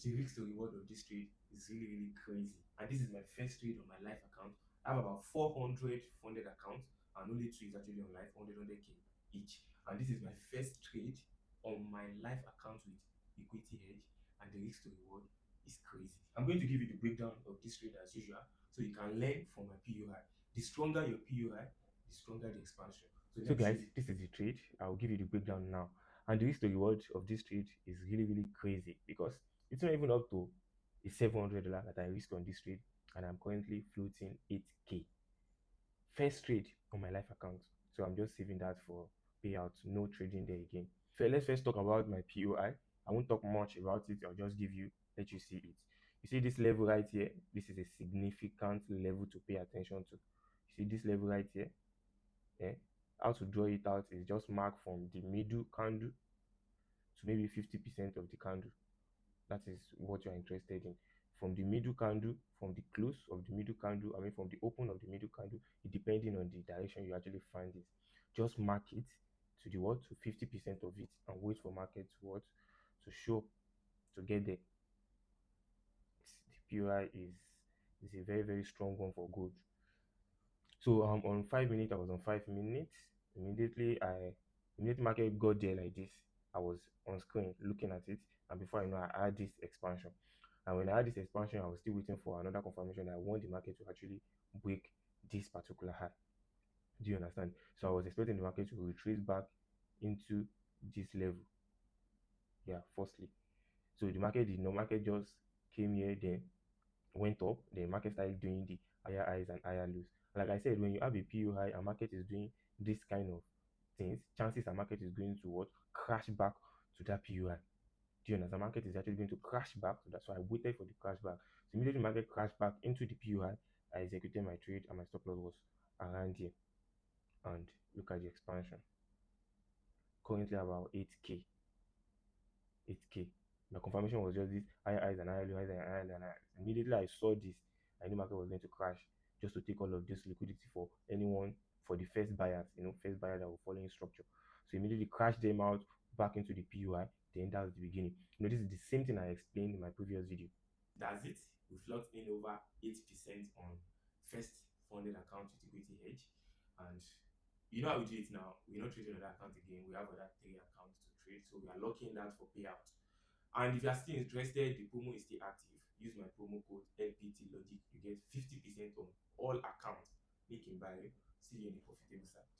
the risk to reward of this trade is really, really crazy. And this is my first trade on my live account. I have about 400 funded accounts, and only two is actually on live, 100k each. And this is my first trade on my live account with Equity Hedge, and the risk to reward is crazy. I'm going to give you the breakdown of this trade as usual, so you can learn from my PUI. The stronger your PUI, the stronger the expansion. So So let's guys, see. this is the trade. I'll give you the breakdown now. And the risk to reward of this trade is really, really crazy because it's not even up to a $700 that I risk on this trade, and I'm currently floating 8k. First trade on my life account. So I'm just saving that for payout, no trading there again. So let's first talk about my POI. I won't talk much about it, I'll just let you see it. You see this level right here, this is a significant level to pay attention to. You see this level right here, yeah? How to draw it out is just mark from the middle candle to maybe 50% of the candle. That is what you're interested in. From the middle candle, from the close of the middle candle, I mean from the open of the middle candle, it depending on the direction you actually find it. Just mark it to the what, to 50% of it, and wait for market to what, to show, to get there. The POI is a very, very strong one for gold. So on 5 minutes, I was on 5 minutes. Immediately market got there like this. I was on screen looking at it, and before I know, I had this expansion. And when I had this expansion, I was still waiting for another confirmation that I want the market to actually break this particular high. Do you understand? So I was expecting the market to retrace back into this level. Yeah, firstly. So the market did not. Market just came here, then went up, the market started doing the higher highs and higher lows. Like I said, when you have a PU high and market is doing this kind of things, chances are market is going to what, crash back to that PUI. Do you understand? Market is actually going to crash back to that. So I waited for the crash back. So immediately market crashed back into the PUI. I executed my trade and my stop loss was around here. And look at the expansion. Currently about 8k. 8k. My confirmation was just this higher highs and higher lows, higher and higher and higher. Immediately I saw this, I knew market was going to crash just to take all of this liquidity for anyone, for the first buyers, first buyer that will follow in structure. So immediately crashed them out back into the PUI. Then that was the beginning. This is the same thing I explained in my previous video. That's it. We've locked in over 8% on first funded account with Equity Hedge. And you know how we do it now. We're not trading another account again. We have other three accounts to trade. So we are locking that for payout. And if you are still interested, the promo is still active. Use my promo code LPT Logic. You get 50% on all accounts. Make in buy. See you in the profitable side.